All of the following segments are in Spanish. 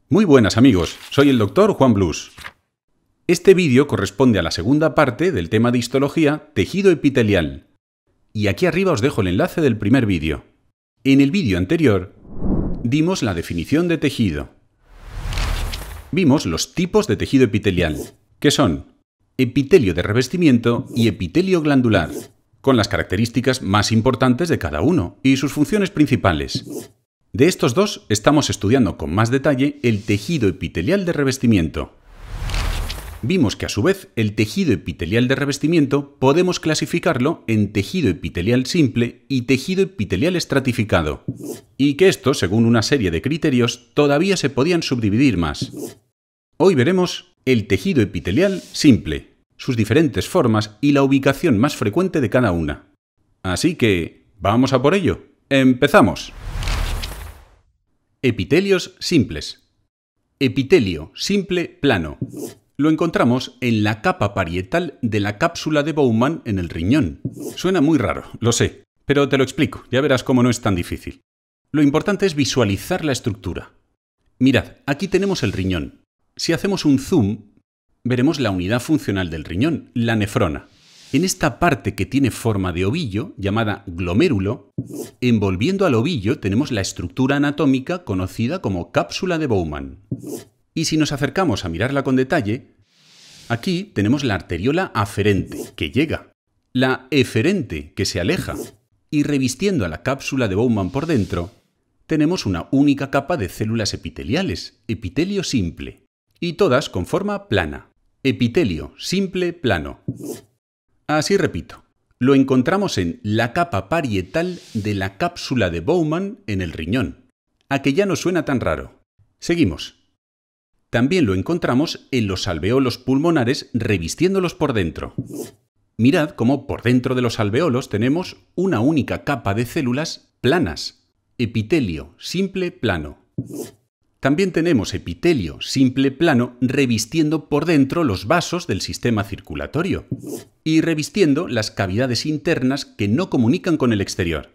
Muy buenas amigos, soy el Dr. Juan Blues. Este vídeo corresponde a la segunda parte del tema de histología tejido epitelial. Y aquí arriba os dejo el enlace del primer vídeo. En el vídeo anterior dimos la definición de tejido. Vimos los tipos de tejido epitelial, que son epitelio de revestimiento y epitelio glandular, con las características más importantes de cada uno y sus funciones principales. De estos dos estamos estudiando con más detalle el tejido epitelial de revestimiento. Vimos que a su vez el tejido epitelial de revestimiento podemos clasificarlo en tejido epitelial simple y tejido epitelial estratificado, y que estos, según una serie de criterios, todavía se podían subdividir más. Hoy veremos el tejido epitelial simple, sus diferentes formas y la ubicación más frecuente de cada una. Así que, ¿vamos a por ello? ¡Empezamos! Epitelios simples. Epitelio simple plano. Lo encontramos en la capa parietal de la cápsula de Bowman en el riñón. Suena muy raro, lo sé, pero te lo explico, ya verás cómo no es tan difícil. Lo importante es visualizar la estructura. Mirad, aquí tenemos el riñón. Si hacemos un zoom, veremos la unidad funcional del riñón, la nefrona. En esta parte que tiene forma de ovillo, llamada glomérulo, envolviendo al ovillo tenemos la estructura anatómica conocida como cápsula de Bowman. Y si nos acercamos a mirarla con detalle, aquí tenemos la arteriola aferente, que llega, la eferente, que se aleja, y revistiendo a la cápsula de Bowman por dentro, tenemos una única capa de células epiteliales, epitelio simple, y todas con forma plana, epitelio simple plano. Así repito, lo encontramos en la capa parietal de la cápsula de Bowman en el riñón. ¿A que ya no suena tan raro? Seguimos. También lo encontramos en los alveolos pulmonares revistiéndolos por dentro. Mirad cómo por dentro de los alveolos tenemos una única capa de células planas, epitelio simple plano. También tenemos epitelio simple plano revistiendo por dentro los vasos del sistema circulatorio y revistiendo las cavidades internas que no comunican con el exterior.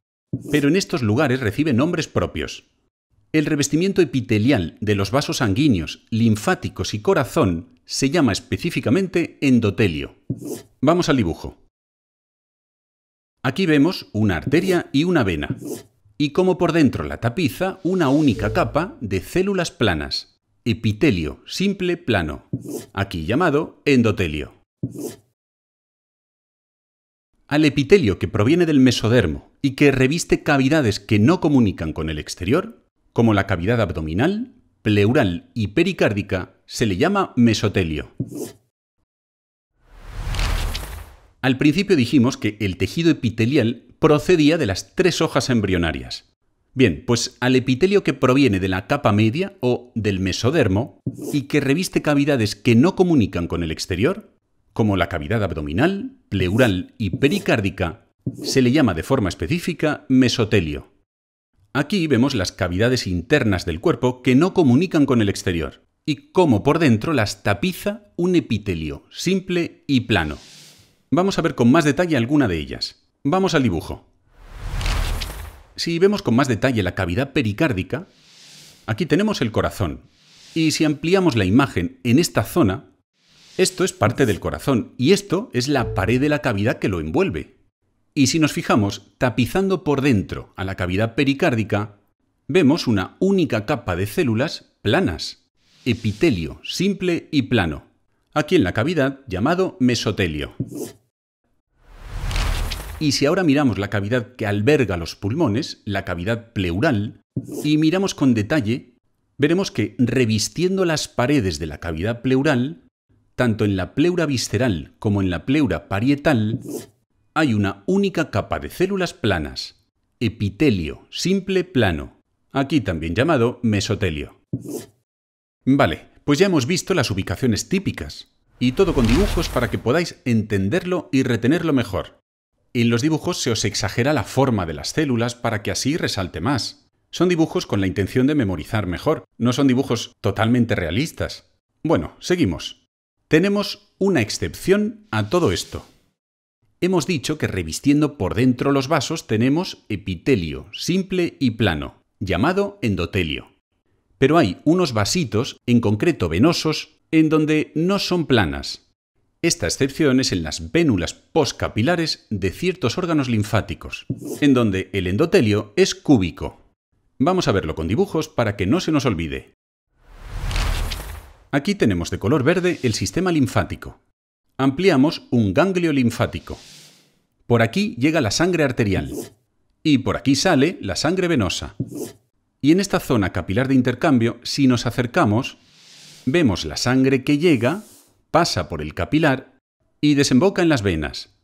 Pero en estos lugares recibe nombres propios. El revestimiento epitelial de los vasos sanguíneos, linfáticos y corazón se llama específicamente endotelio. Vamos al dibujo. Aquí vemos una arteria y una vena. Y como por dentro la tapiza una única capa de células planas, epitelio simple plano, aquí llamado endotelio. Al epitelio que proviene del mesodermo y que reviste cavidades que no comunican con el exterior, como la cavidad abdominal, pleural y pericárdica, se le llama mesotelio. Al principio dijimos que el tejido epitelial procedía de las tres hojas embrionarias. Bien, pues al epitelio que proviene de la capa media o del mesodermo y que reviste cavidades que no comunican con el exterior, como la cavidad abdominal, pleural y pericárdica, se le llama de forma específica mesotelio. Aquí vemos las cavidades internas del cuerpo que no comunican con el exterior y cómo por dentro las tapiza un epitelio simple y plano. Vamos a ver con más detalle alguna de ellas. Vamos al dibujo. Si vemos con más detalle la cavidad pericárdica, aquí tenemos el corazón. Y si ampliamos la imagen en esta zona, esto es parte del corazón y esto es la pared de la cavidad que lo envuelve. Y si nos fijamos, tapizando por dentro a la cavidad pericárdica, vemos una única capa de células planas, epitelio simple y plano, aquí en la cavidad llamado mesotelio. Y si ahora miramos la cavidad que alberga los pulmones, la cavidad pleural, y miramos con detalle, veremos que revistiendo las paredes de la cavidad pleural, tanto en la pleura visceral como en la pleura parietal, hay una única capa de células planas, epitelio simple plano, aquí también llamado mesotelio. Vale, pues ya hemos visto las ubicaciones típicas, y todo con dibujos para que podáis entenderlo y retenerlo mejor. En los dibujos se os exagera la forma de las células para que así resalte más. Son dibujos con la intención de memorizar mejor, no son dibujos totalmente realistas. Bueno, seguimos. Tenemos una excepción a todo esto. Hemos dicho que revistiendo por dentro los vasos tenemos epitelio simple y plano, llamado endotelio. pero hay unos vasitos, en concreto venosos, en donde no son planas. Esta excepción es en las vénulas postcapilares de ciertos órganos linfáticos, en donde el endotelio es cúbico. Vamos a verlo con dibujos para que no se nos olvide. Aquí tenemos de color verde el sistema linfático. Ampliamos un ganglio linfático. Por aquí llega la sangre arterial. Y por aquí sale la sangre venosa. Y en esta zona capilar de intercambio, si nos acercamos, vemos la sangre que llega, pasa por el capilar y desemboca en las venas.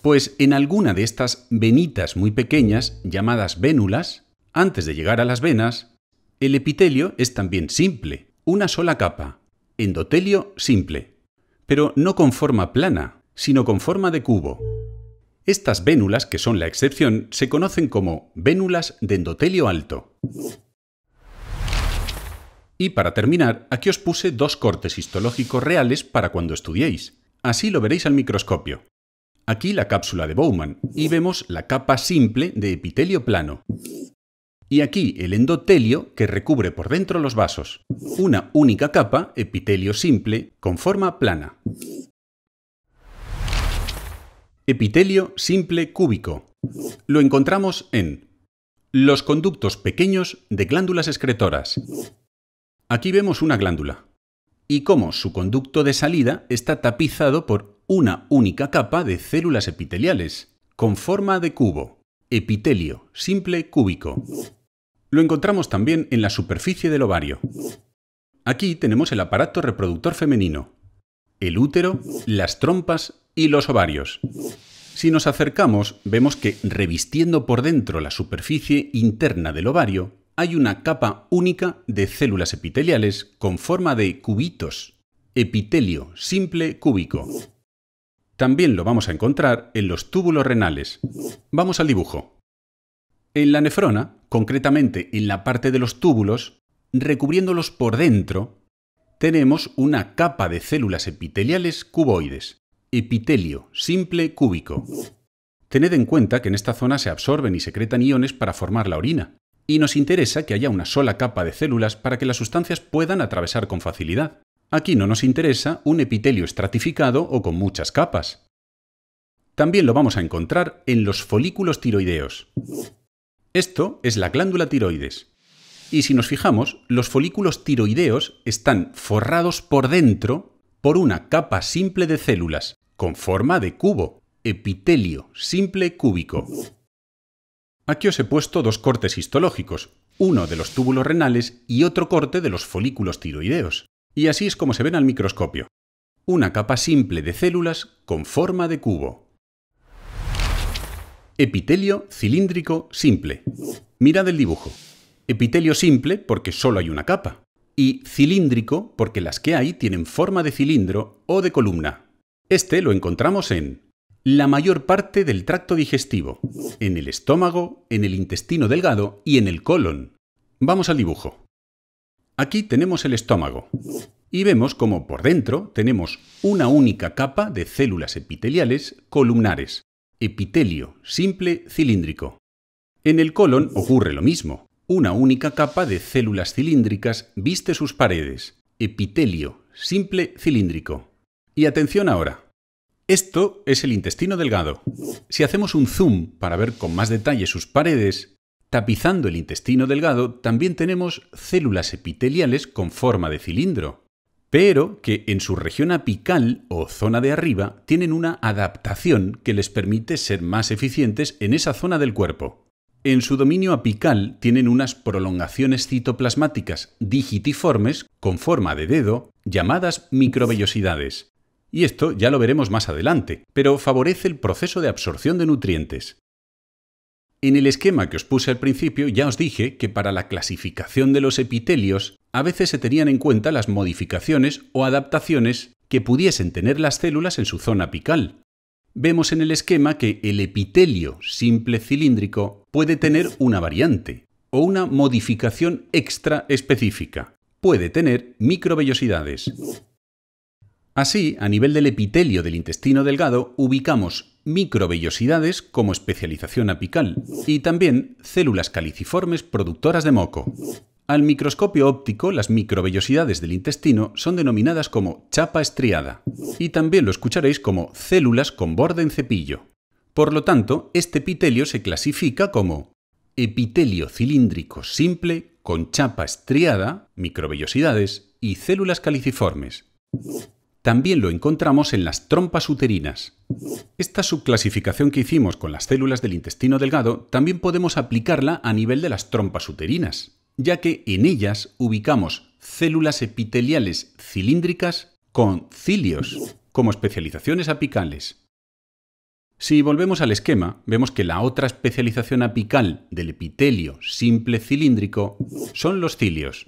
Pues en alguna de estas venitas muy pequeñas, llamadas vénulas, antes de llegar a las venas, el epitelio es también simple, una sola capa, endotelio simple, pero no con forma plana, sino con forma de cubo. Estas vénulas, que son la excepción, se conocen como vénulas de endotelio alto. Y para terminar, aquí os puse dos cortes histológicos reales para cuando estudiéis. Así lo veréis al microscopio. Aquí la cápsula de Bowman y vemos la capa simple de epitelio plano. Y aquí el endotelio que recubre por dentro los vasos. Una única capa, epitelio simple, con forma plana. Epitelio simple cúbico. Lo encontramos en los conductos pequeños de glándulas excretoras. Aquí vemos una glándula y cómo su conducto de salida está tapizado por una única capa de células epiteliales, con forma de cubo, epitelio simple cúbico. Lo encontramos también en la superficie del ovario. Aquí tenemos el aparato reproductor femenino, el útero, las trompas y los ovarios. Si nos acercamos, vemos que revistiendo por dentro la superficie interna del ovario, hay una capa única de células epiteliales con forma de cubitos, epitelio simple cúbico. También lo vamos a encontrar en los túbulos renales. Vamos al dibujo. En la nefrona, concretamente en la parte de los túbulos, recubriéndolos por dentro, tenemos una capa de células epiteliales cuboides, epitelio simple cúbico. Tened en cuenta que en esta zona se absorben y secretan iones para formar la orina. Y nos interesa que haya una sola capa de células para que las sustancias puedan atravesar con facilidad. Aquí no nos interesa un epitelio estratificado o con muchas capas. También lo vamos a encontrar en los folículos tiroideos. Esto es la glándula tiroides. Y si nos fijamos, los folículos tiroideos están forrados por dentro por una capa simple de células, con forma de cubo, epitelio simple cúbico. Aquí os he puesto dos cortes histológicos, uno de los túbulos renales y otro corte de los folículos tiroideos. Y así es como se ven al microscopio. Una capa simple de células con forma de cubo. Epitelio cilíndrico simple. Mirad el dibujo. Epitelio simple porque solo hay una capa. Y cilíndrico porque las que hay tienen forma de cilindro o de columna. Este lo encontramos en la mayor parte del tracto digestivo, en el estómago, en el intestino delgado y en el colon. Vamos al dibujo. Aquí tenemos el estómago y vemos como por dentro tenemos una única capa de células epiteliales columnares, epitelio simple cilíndrico. En el colon ocurre lo mismo, una única capa de células cilíndricas viste sus paredes, epitelio simple cilíndrico. Y atención ahora. Esto es el intestino delgado. Si hacemos un zoom para ver con más detalle sus paredes, tapizando el intestino delgado también tenemos células epiteliales con forma de cilindro, pero que en su región apical o zona de arriba tienen una adaptación que les permite ser más eficientes en esa zona del cuerpo. En su dominio apical tienen unas prolongaciones citoplasmáticas digitiformes con forma de dedo llamadas microvellosidades. Y esto ya lo veremos más adelante, pero favorece el proceso de absorción de nutrientes. En el esquema que os puse al principio ya os dije que para la clasificación de los epitelios a veces se tenían en cuenta las modificaciones o adaptaciones que pudiesen tener las células en su zona apical. Vemos en el esquema que el epitelio simple cilíndrico puede tener una variante o una modificación extra específica. Puede tener microvellosidades. Así, a nivel del epitelio del intestino delgado, ubicamos microvellosidades como especialización apical y también células caliciformes productoras de moco. Al microscopio óptico, las microvellosidades del intestino son denominadas como chapa estriada, y también lo escucharéis como células con borde en cepillo. Por lo tanto, este epitelio se clasifica como epitelio cilíndrico simple con chapa estriada, microvellosidades y células caliciformes. También lo encontramos en las trompas uterinas. Esta subclasificación que hicimos con las células del intestino delgado también podemos aplicarla a nivel de las trompas uterinas, ya que en ellas ubicamos células epiteliales cilíndricas con cilios, como especializaciones apicales. Si volvemos al esquema, vemos que la otra especialización apical del epitelio simple cilíndrico son los cilios.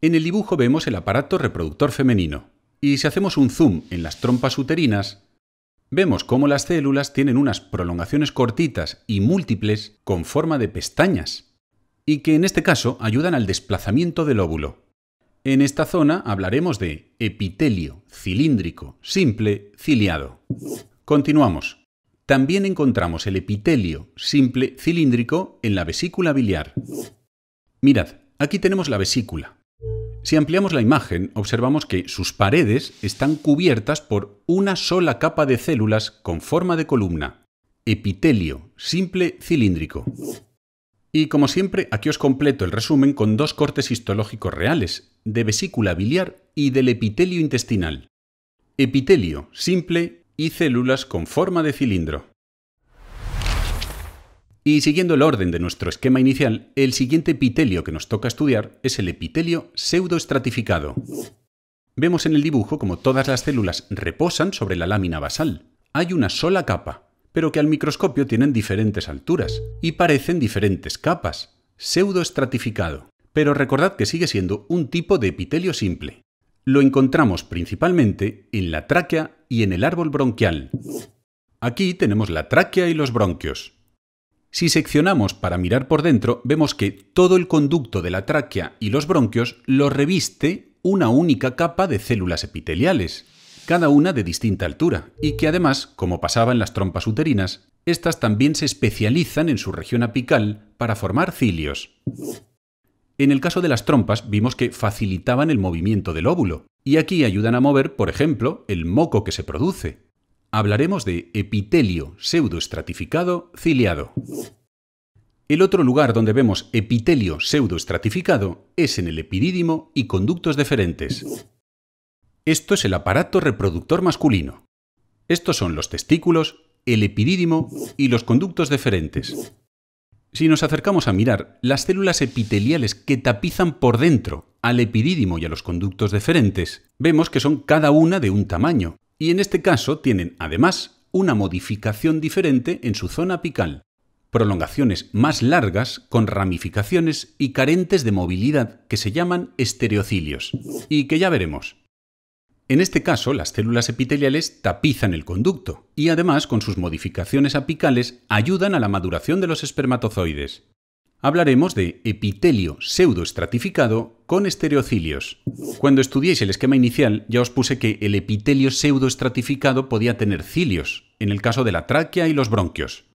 En el dibujo vemos el aparato reproductor femenino, y si hacemos un zoom en las trompas uterinas, vemos cómo las células tienen unas prolongaciones cortitas y múltiples con forma de pestañas, y que en este caso ayudan al desplazamiento del óvulo. En esta zona hablaremos de epitelio cilíndrico simple ciliado. Continuamos. También encontramos el epitelio simple cilíndrico en la vesícula biliar. Mirad, aquí tenemos la vesícula. Si ampliamos la imagen, observamos que sus paredes están cubiertas por una sola capa de células con forma de columna, epitelio simple cilíndrico. Y como siempre, aquí os completo el resumen con dos cortes histológicos reales, de vesícula biliar y del epitelio intestinal. Epitelio simple y células con forma de cilindro. Y siguiendo el orden de nuestro esquema inicial, el siguiente epitelio que nos toca estudiar es el epitelio pseudoestratificado. Vemos en el dibujo como todas las células reposan sobre la lámina basal. Hay una sola capa, pero que al microscopio tienen diferentes alturas y parecen diferentes capas. Pseudoestratificado. Pero recordad que sigue siendo un tipo de epitelio simple. Lo encontramos principalmente en la tráquea y en el árbol bronquial. Aquí tenemos la tráquea y los bronquios. Si seccionamos para mirar por dentro, vemos que todo el conducto de la tráquea y los bronquios lo reviste una única capa de células epiteliales, cada una de distinta altura, y que además, como pasaba en las trompas uterinas, estas también se especializan en su región apical para formar cilios. En el caso de las trompas vimos que facilitaban el movimiento del óvulo, y aquí ayudan a mover, por ejemplo, el moco que se produce. Hablaremos de epitelio pseudoestratificado ciliado. El otro lugar donde vemos epitelio pseudoestratificado es en el epidídimo y conductos deferentes. Esto es el aparato reproductor masculino. Estos son los testículos, el epidídimo y los conductos deferentes. Si nos acercamos a mirar, las células epiteliales que tapizan por dentro al epidídimo y a los conductos deferentes, vemos que son cada una de un tamaño, y en este caso tienen, además, una modificación diferente en su zona apical. Prolongaciones más largas, con ramificaciones y carentes de movilidad que se llaman estereocilios, y que ya veremos. En este caso, las células epiteliales tapizan el conducto, y además, con sus modificaciones apicales, ayudan a la maduración de los espermatozoides. Hablaremos de epitelio pseudoestratificado con estereocilios. Cuando estudiéis el esquema inicial, ya os puse que el epitelio pseudoestratificado podía tener cilios, en el caso de la tráquea y los bronquios,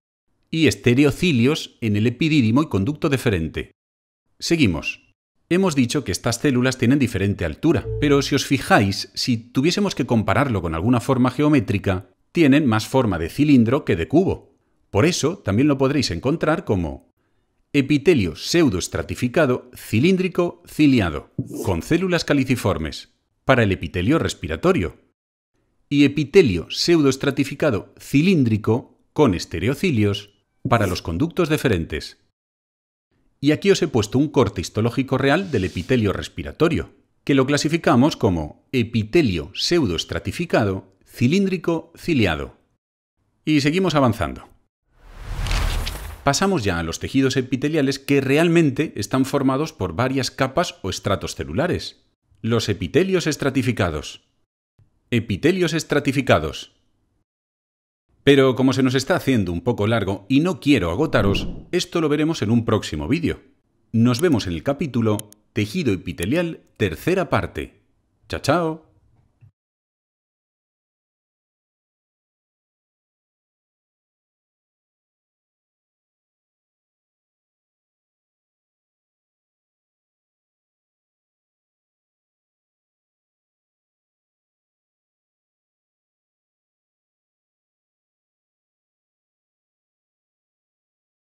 y estereocilios en el epidídimo y conducto deferente. Seguimos. Hemos dicho que estas células tienen diferente altura, pero si os fijáis, si tuviésemos que compararlo con alguna forma geométrica, tienen más forma de cilindro que de cubo. Por eso, también lo podréis encontrar como epitelio pseudoestratificado cilíndrico ciliado, con células caliciformes, para el epitelio respiratorio, y epitelio pseudoestratificado cilíndrico con estereocilios para los conductos deferentes. Y aquí os he puesto un corte histológico real del epitelio respiratorio, que lo clasificamos como epitelio pseudoestratificado cilíndrico ciliado. Y seguimos avanzando. Pasamos ya a los tejidos epiteliales que realmente están formados por varias capas o estratos celulares. Los epitelios estratificados. Epitelios estratificados. Pero como se nos está haciendo un poco largo y no quiero agotaros, esto lo veremos en un próximo vídeo. Nos vemos en el capítulo Tejido epitelial, tercera parte. ¡Chao, chao!